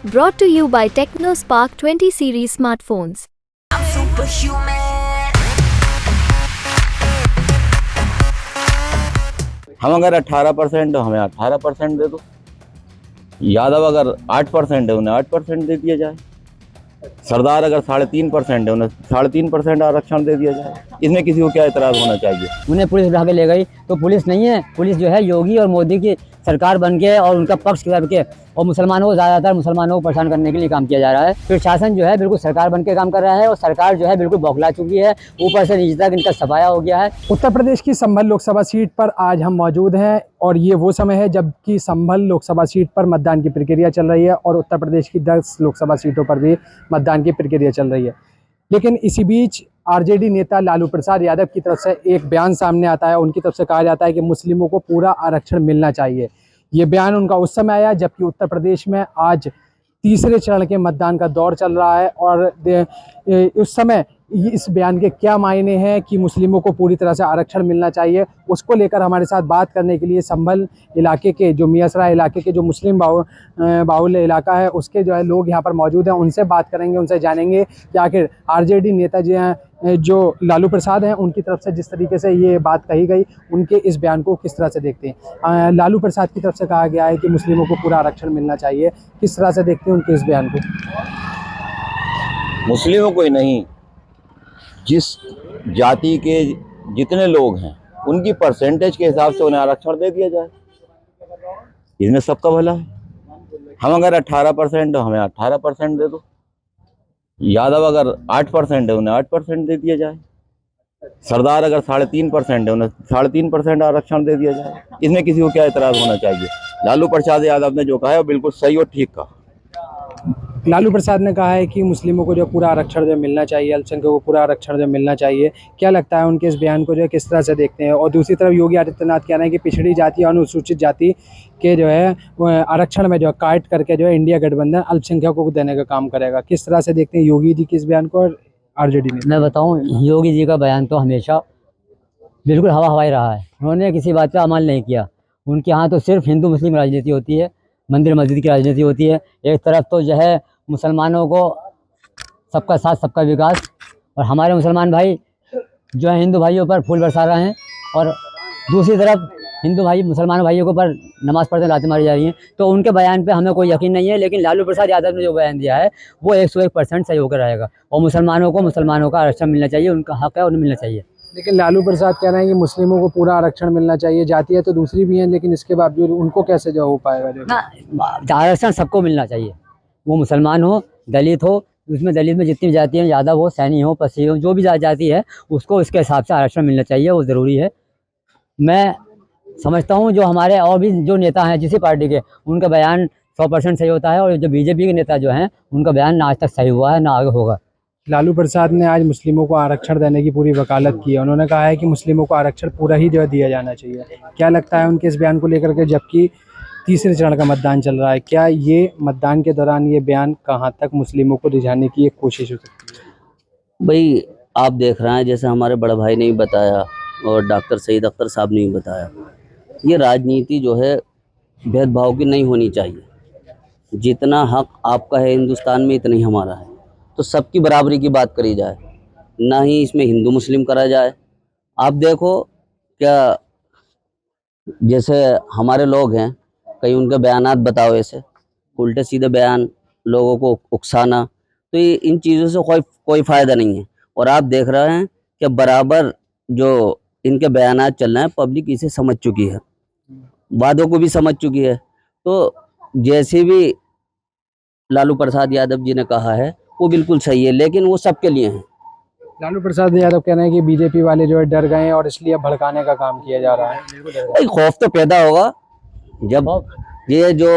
Brought to you by TechnoSpark 20 series smartphones. I'm superhuman. हम अगर 18% हमें 18% दे दो, यादव अगर 8% है उन्हें 8% दे दिया जाए, सरदार अगर 3.5% है उन्हें 3.5% आरक्षण दे दिया जाए। इसमें किसी को क्या एतराज़ होना चाहिए? उन्हें पुलिस उठा के ले गई तो पुलिस नहीं है, पुलिस जो है योगी और मोदी की सरकार बन के और उनका पक्ष करके और मुसलमानों को ज़्यादातर मुसलमानों को परेशान करने के लिए काम किया जा रहा है। प्रशासन जो है बिल्कुल सरकार बन के काम कर रहा है और सरकार जो है बिल्कुल बौखला चुकी है, ऊपर से नीचे तक इनका सफाया हो गया है। उत्तर प्रदेश की संभल लोकसभा सीट पर आज हम मौजूद हैं और ये वो समय है जबकि संभल लोकसभा सीट पर मतदान की प्रक्रिया चल रही है और उत्तर प्रदेश की 10 लोकसभा सीटों पर भी मतदान की प्रक्रिया चल रही है। लेकिन इसी बीच आरजेडी नेता लालू प्रसाद यादव की तरफ से एक बयान सामने आता है। उनकी तरफ से कहा जाता है कि मुस्लिमों को पूरा आरक्षण मिलना चाहिए। ये बयान उनका उस समय आया जबकि उत्तर प्रदेश में आज तीसरे चरण के मतदान का दौर चल रहा है और उस समय इस बयान के क्या मायने हैं कि मुस्लिमों को पूरी तरह से आरक्षण मिलना चाहिए, उसको लेकर हमारे साथ बात करने के लिए संभल इलाके के जो मियासरा इलाके के जो मुस्लिम बाहुल्य इलाका है उसके जो है लोग यहाँ पर मौजूद हैं। उनसे बात करेंगे, उनसे जानेंगे कि आखिर आरजेडी नेता जी हैं जो लालू प्रसाद हैं उनकी तरफ से जिस तरीके से ये बात कही गई उनके इस बयान को किस तरह से देखते हैं। लालू प्रसाद की तरफ से कहा गया है कि मुस्लिमों को पूरा आरक्षण मिलना चाहिए, किस तरह से देखते हैं उनके इस बयान को? मुस्लिमों को ही नहीं, जिस जाति के जितने लोग हैं उनकी परसेंटेज के हिसाब से उन्हें आरक्षण दे दिया जाए, इसमें सबका भला है। हम अगर 18% हमें 18% दे दो, यादव अगर 8% है उन्हें 8% दे दिया जाए, सरदार अगर 3.5% है उन्हें 3.5% आरक्षण दे दिया जाए। इसमें किसी को क्या एतराज़ होना चाहिए? लालू प्रसाद यादव ने जो कहा है बिल्कुल सही और ठीक कहा। लालू प्रसाद ने कहा है कि मुस्लिमों को जो पूरा आरक्षण जो मिलना चाहिए, अल्पसंख्यकों को पूरा आरक्षण जो मिलना चाहिए। क्या लगता है उनके इस बयान को जो है किस तरह से देखते हैं? और दूसरी तरफ योगी आदित्यनाथ कहना है कि पिछड़ी जाति और अनुसूचित जाति के जो है आरक्षण में जो काट करके जो है इंडिया गठबंधन अल्पसंख्यकों को देने का काम करेगा। किस तरह से देखते हैं योगी जी के इस बयान को और आरजेडी ने? मैं बताऊं, योगी जी का बयान तो हमेशा बिल्कुल हवा हवाई रहा है। उन्होंने किसी बात पर अमल नहीं किया। उनके यहाँ तो सिर्फ हिंदू मुस्लिम राजनीति होती है, मंदिर मस्जिद की राजनीति होती है। एक तरफ तो जो है मुसलमानों को सबका साथ सबका विकास, और हमारे मुसलमान भाई जो है हिंदू भाइयों पर फूल बरसा रहे हैं, और दूसरी तरफ हिंदू भाई मुसलमान भाइयों के ऊपर नमाज़ पढ़ते लातें मारी जा रही हैं। तो उनके बयान पे हमें कोई यकीन नहीं है, लेकिन लालू प्रसाद यादव ने जो बयान दिया है वो 101% सही होकर रहेगा और मुसलमानों का आरक्षण मिलना चाहिए, उनका हक है, उन्हें मिलना चाहिए। लेकिन लालू प्रसाद कह रहे हैं कि मुस्लिमों को पूरा आरक्षण मिलना चाहिए। जातियाँ तो दूसरी भी हैं लेकिन इसके बावजूद उनको कैसे जो हो पाएगा? जो ना, आरक्षण सबको मिलना चाहिए, वो मुसलमान हो, दलित हो, उसमें दलित में जितनी जाति हैं, यादव हो, सैनी हो, पसी हो, जो भी जाति है उसको उसके हिसाब से आरक्षण मिलना चाहिए, वो ज़रूरी है। मैं समझता हूँ जो हमारे और भी जो नेता हैं जिसी पार्टी के, उनका बयान 100% सही होता है, और जो बीजेपी के नेता जो हैं उनका बयान ना आज तक सही हुआ है ना आगे होगा। लालू प्रसाद ने आज मुस्लिमों को आरक्षण देने की पूरी वकालत की है। उन्होंने कहा है कि मुस्लिमों को आरक्षण पूरा ही जो है दिया जाना चाहिए। क्या लगता है उनके इस बयान को लेकर के, जबकि तीसरे चरण का मतदान चल रहा है? क्या ये मतदान के दौरान ये बयान कहाँ तक मुस्लिमों को रिझाने की एक कोशिश हो सकती है? भाई आप देख रहे हैं, जैसे हमारे बड़े भाई ने भी बताया और डॉक्टर सईद अख्तर साहब ने भी बताया, ये राजनीति जो है भेदभाव की नहीं होनी चाहिए। जितना हक आपका है हिंदुस्तान में इतना ही हमारा है, तो सबकी बराबरी की बात करी जाए, ना ही इसमें हिंदू मुस्लिम करा जाए। आप देखो क्या, जैसे हमारे लोग हैं, कई उनके बयानात बताओ ऐसे उल्टे सीधे बयान, लोगों को उकसाना, तो ये इन चीज़ों से कोई फ़ायदा नहीं है। और आप देख रहे हैं कि बराबर जो इनके बयानात चल रहे हैं, पब्लिक इसे समझ चुकी है, वादों को भी समझ चुकी है। तो जैसे भी लालू प्रसाद यादव जी ने कहा है वो बिल्कुल सही है, लेकिन वो सबके लिए है। लालू प्रसाद यादव कह रहे हैं कि बीजेपी वाले जो है डर गए हैं और इसलिए भड़काने का काम किया जा रहा है। भाई खौफ तो पैदा होगा जब ये जो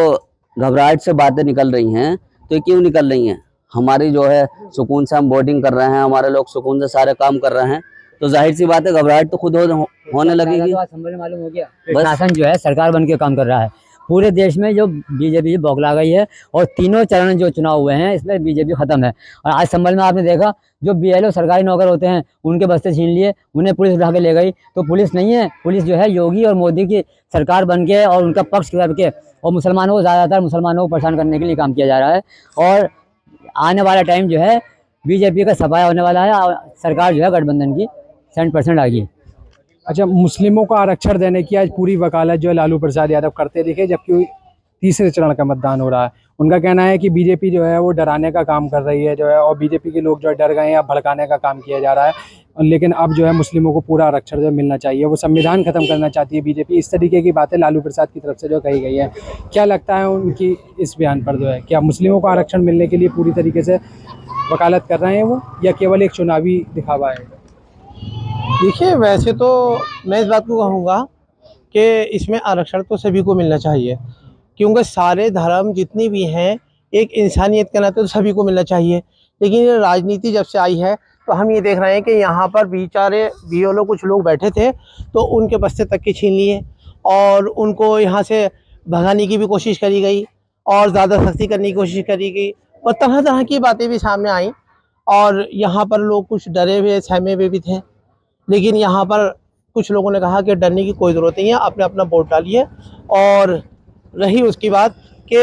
घबराहट से बातें निकल रही हैं, तो क्यों निकल रही हैं? हमारी जो है सुकून से हम वोटिंग कर रहे हैं, हमारे लोग सुकून से सारे काम कर रहे हैं, तो जाहिर सी बात है घबराहट तो खुद होने लगेगी। मालूम हो गया, प्रशासन जो है सरकार बन के काम कर रहा है, पूरे देश में जो बीजेपी बौखला गई है और तीनों चरण जो चुनाव हुए हैं इसमें बीजेपी खत्म है। और आज संभल में आपने देखा जो बीएलओ सरकारी नौकर होते हैं उनके बस्ते छीन लिए, उन्हें पुलिस उठा के ले गई। तो पुलिस नहीं है, पुलिस जो है योगी और मोदी की सरकार बन के और उनका पक्ष करके और मुसलमानों को, ज़्यादातर मुसलमानों को परेशान करने के लिए काम किया जा रहा है। और आने वाला टाइम जो है बीजेपी का सफाया होने वाला है और सरकार जो है गठबंधन की 100% आ गई। अच्छा, मुस्लिमों को आरक्षण देने की आज पूरी वकालत जो है लालू प्रसाद यादव करते दिखे, जबकि तीसरे चरण का मतदान हो रहा है। उनका कहना है कि बीजेपी जो है वो डराने का काम कर रही है जो है, और बीजेपी के लोग जो है डर गए हैं, अब भड़काने का काम किया जा रहा है। लेकिन अब जो है मुस्लिमों को पूरा आरक्षण जो मिलना चाहिए, वो संविधान खत्म करना चाहती है बीजेपी। इस तरीके की बातें लालू प्रसाद की तरफ से जो कही गई है, क्या लगता है उनकी इस बयान पर जो है, क्या मुस्लिमों को आरक्षण मिलने के लिए पूरी तरीके से वकालत कर रहे हैं वो, या केवल एक चुनावी दिखावा है? देखिए, वैसे तो मैं इस बात को कहूँगा कि इसमें आरक्षण तो सभी को मिलना चाहिए, क्योंकि सारे धर्म जितनी भी हैं एक इंसानियत के नाते तो सभी को मिलना चाहिए। लेकिन ये राजनीति जब से आई है तो हम ये देख रहे हैं कि यहाँ पर बेचारे बीएलओ कुछ लोग बैठे थे तो उनके बस्ते तक के छीन लिए और उनको यहाँ से भगाने की भी कोशिश करी गई और ज़्यादा सख्ती करने की कोशिश करी गई और तरह तरह की बातें भी सामने आई। और यहाँ पर लोग कुछ डरे हुए सहमे हुए भी थे, लेकिन यहाँ पर कुछ लोगों ने कहा कि डरने की कोई ज़रूरत नहीं है, अपने अपना वोट डालिए। और रही उसकी बात कि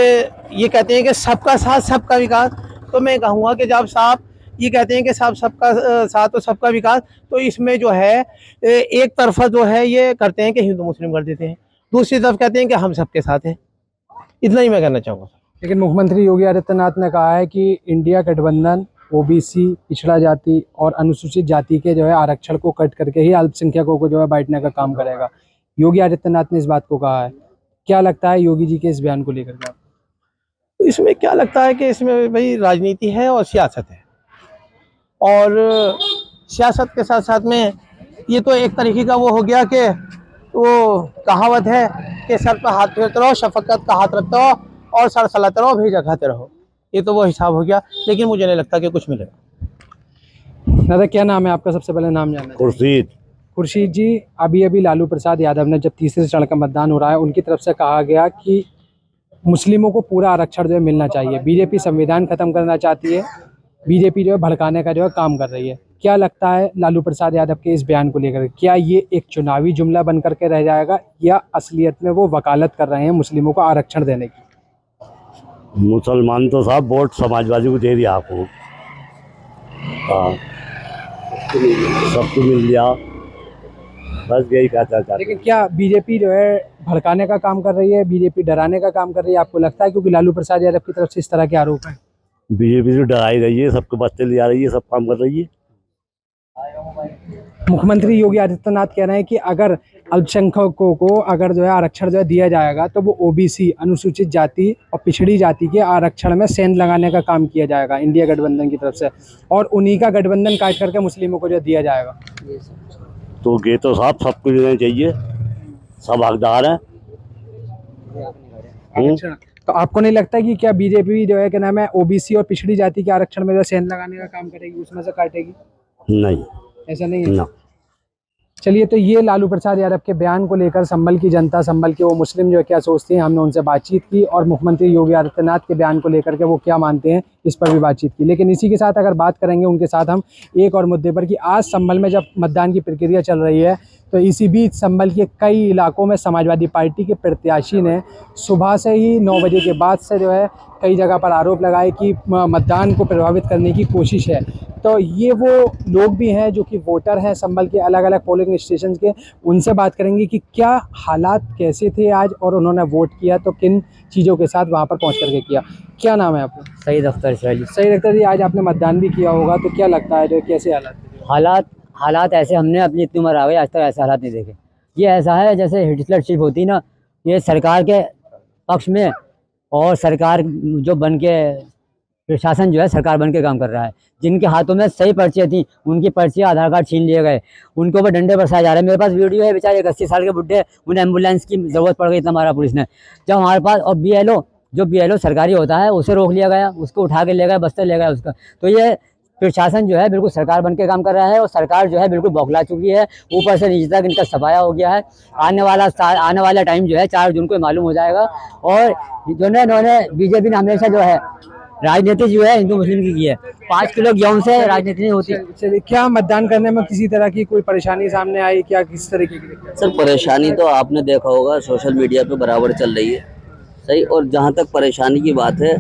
ये कहते हैं कि सबका साथ सबका विकास, तो मैं कहूँगा कि जब साहब ये कहते हैं कि साहब सबका साथ और सबका विकास, तो इसमें जो है एक तरफा जो है ये करते हैं कि हिंदू मुस्लिम कर देते हैं, दूसरी तरफ कहते हैं कि हम सबके साथ हैं। इतना ही मैं कहना चाहूँगा। लेकिन मुख्यमंत्री योगी आदित्यनाथ ने कहा है कि इंडिया गठबंधन ओबीसी, पिछड़ा जाति और अनुसूचित जाति के जो है आरक्षण को कट करके ही अल्पसंख्यकों को जो है बांटने का काम करेगा। योगी आदित्यनाथ ने इस बात को कहा है। क्या लगता है योगी जी के इस बयान को लेकर के? इसमें क्या लगता है कि इसमें भाई राजनीति है और सियासत है, और सियासत के साथ साथ में ये तो एक तरीके का वो हो गया कि वो कहावत है कि सर पर हाथ फेरते रहो, शफकत का हाथ रखते रहो और सर सलाते रहो, भेजा खाते रहो। ये तो वो हिसाब हो गया, लेकिन मुझे नहीं लगता कि कुछ मिलेगा। दादा, क्या नाम है आपका? सबसे पहले नाम जानना। खुर्शीद। खुर्शीद जी, अभी लालू प्रसाद यादव ने जब तीसरे चरण का मतदान हो रहा है उनकी तरफ से कहा गया कि मुस्लिमों को पूरा आरक्षण जो है मिलना चाहिए। बीजेपी संविधान खत्म करना चाहती है, बीजेपी जो है भड़काने का जो है काम कर रही है। क्या लगता है लालू प्रसाद यादव के इस बयान को लेकर, क्या ये एक चुनावी जुमला बन करके रह जाएगा या असलियत में वो वकालत कर रहे हैं मुस्लिमों को आरक्षण देने की? मुसलमान तो साहब वोट समाजवादी को दे दिया आपको, हाँ सबको मिल गया, बस यही कहना चाहता। लेकिन क्या बीजेपी जो है भड़काने का काम कर रही है, बीजेपी डराने का काम कर रही है, आपको लगता है? क्योंकि लालू प्रसाद यादव की तरफ से इस तरह के आरोप हैं। बीजेपी तो डरा ही रही है, सबके बस्ते ले जा रही है, सब काम कर रही है। मुख्यमंत्री योगी आदित्यनाथ कह रहे हैं कि अगर अल्पसंख्यकों को अगर जो है आरक्षण जो है दिया जाएगा तो वो ओबीसी, अनुसूचित जाति और पिछड़ी जाति के आरक्षण में सेंध लगाने का काम किया जाएगा इंडिया गठबंधन की तरफ से, और उन्हीं का गठबंधन काट करके मुस्लिमों को जो दिया जाएगा। तो ये तो साहब सबको देना चाहिए, सब हकदार हैं। तो आपको नहीं लगता कि क्या बीजेपी जो है क्या नाम है ओबीसी और पिछड़ी जाति के आरक्षण में जो सेंध लगाने का काम करेगी, उसमें से काटेगी? नहीं, ऐसा नहीं है ना। चलिए, तो ये लालू प्रसाद यादव के बयान को लेकर संभल की जनता, संभल के वो मुस्लिम जो है क्या सोचते हैं, हमने उनसे बातचीत की, और मुख्यमंत्री योगी आदित्यनाथ के बयान को लेकर के वो क्या मानते हैं इस पर भी बातचीत की। लेकिन इसी के साथ अगर बात करेंगे उनके साथ हम एक और मुद्दे पर कि आज संभल में जब मतदान की प्रक्रिया चल रही है तो इसी बीच संभल के कई इलाकों में समाजवादी पार्टी के प्रत्याशी ने सुबह से ही 9 बजे के बाद से जो है कई जगह पर आरोप लगाए कि मतदान को प्रभावित करने की कोशिश है। तो ये वो लोग भी हैं जो कि वोटर हैं संभल के अलग अलग पोलिंग स्टेशन के, उनसे बात करेंगे कि क्या हालात कैसे थे आज और उन्होंने वोट किया तो किन चीज़ों के साथ वहाँ पर पहुँच करके किया। क्या नाम है आपका? सईद अख्तर जी। सईद अख्तर जी, आज आपने मतदान भी किया होगा, तो क्या लगता है जो कैसे हालात थे? हालात ऐसे हमने अपनी इतनी उम्र आ गई आज तक ऐसे हालात नहीं देखे। ये ऐसा है जैसे हिटलरशिप होती ना, ये सरकार के पक्ष में और सरकार जो बन के प्रशासन जो है सरकार बन के काम कर रहा है। जिनके हाथों में सही पर्चियाँ थी उनकी पर्चियाँ आधार कार्ड छीन लिए गए, उनके ऊपर डंडे बरसाए जा रहे हैं। मेरे पास वीडियो है, बेचारे 80 साल के बुढ़े, उन्हें एम्बुलेंस की ज़रूरत पड़ गई इतना मारा पुलिस ने। जब हमारे पास और बीएलओ सरकारी होता है उसे रोक लिया गया, उसको उठा के ले गए, बस्ते ले गए उसका। तो ये प्रशासन जो है बिल्कुल सरकार बन के काम कर रहा है और सरकार जो है बिल्कुल बौखला चुकी है। ऊपर से नीचे तक इनका सफाया हो गया है। आने वाला टाइम जो है 4 जून को मालूम हो जाएगा। और जो है इन्होंने बीजेपी ने हमेशा जो है राजनीति जो है हिंदू मुस्लिम की है। 5 किलो गेहूं से राजनीति नहीं होती। चलिए, क्या मतदान करने में किसी तरह की कोई परेशानी सामने आई, क्या किस तरीके की दिक्कत? सर परेशानी तो आपने देखा होगा सोशल मीडिया पे बराबर चल रही है, सही। और जहाँ तक परेशानी की बात है,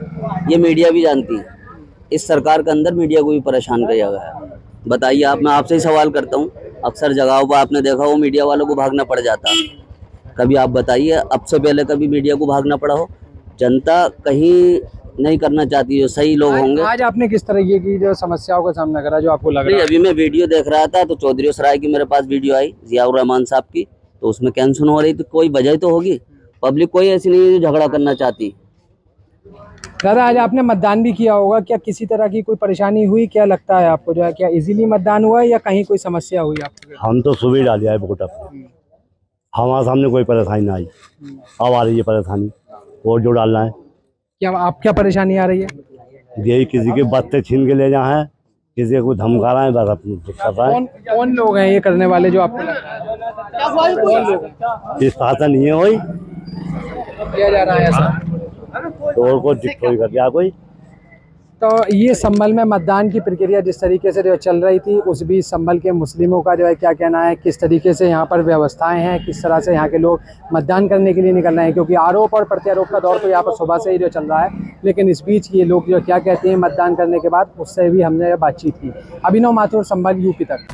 ये मीडिया भी जानती है। इस सरकार के अंदर मीडिया को भी परेशान किया गया है। बताइए आप, मैं आपसे ही सवाल करता हूँ, अक्सर जगहों पर आपने देखा हो मीडिया वालों को भागना पड़ जाता। कभी आप बताइए अब से पहले कभी मीडिया को भागना पड़ा हो? जनता कहीं नहीं करना चाहती, जो सही लोग होंगे। आज आपने किस तरीके की जो समस्याओं का सामना करा जो आपको लग रहा है? अभी मैं वीडियो देख रहा था तो चौधरी सराय की मेरे पास वीडियो आई जियाउर रहमान साहब की, तो उसमें कैंसर हो रही, तो कोई वजह तो होगी। पब्लिक कोई ऐसी नहीं है जो झगड़ा करना चाहती। दादा, आज आपने मतदान भी किया होगा, क्या किसी तरह की कोई परेशानी हुई? क्या लगता है आपको, जो है क्या इजीली मतदान हुआ या कहीं कोई समस्या हुई आपको? हम तो सुबह डाल दिया है वोट अपना, हमारे सामने कोई परेशानी ना आई। अब आ रही है परेशानी, वोट जो डालना है। क्या आप, क्या परेशानी आ रही है? यही किसी के बत्ते छीन के ले जाए, किसी को धमका रहा है, बस अपनी कर रहा है। कौन लोग हैं ये करने वाले जो आपको लग रहा है? कौन लोग हैं? इस शासन नहीं है वही किया जा रहा है ऐसा? तो को डिस्ट्रॉय कर दिया कोई। तो ये संभल में मतदान की प्रक्रिया जिस तरीके से जो चल रही थी, उस बीच संभल के मुस्लिमों का जो है क्या कहना है, किस तरीके से यहाँ पर व्यवस्थाएं हैं, किस तरह से यहाँ के लोग मतदान करने के लिए निकल रहे हैं? क्योंकि आरोप और प्रत्यारोप का दौर तो यहाँ पर सुबह से ही जो चल रहा है, लेकिन इस बीच ये लोग जो क्या कहते हैं मतदान करने के बाद, उससे भी हमने बातचीत की। अभिनव माथुर, संभल, यूपी तक।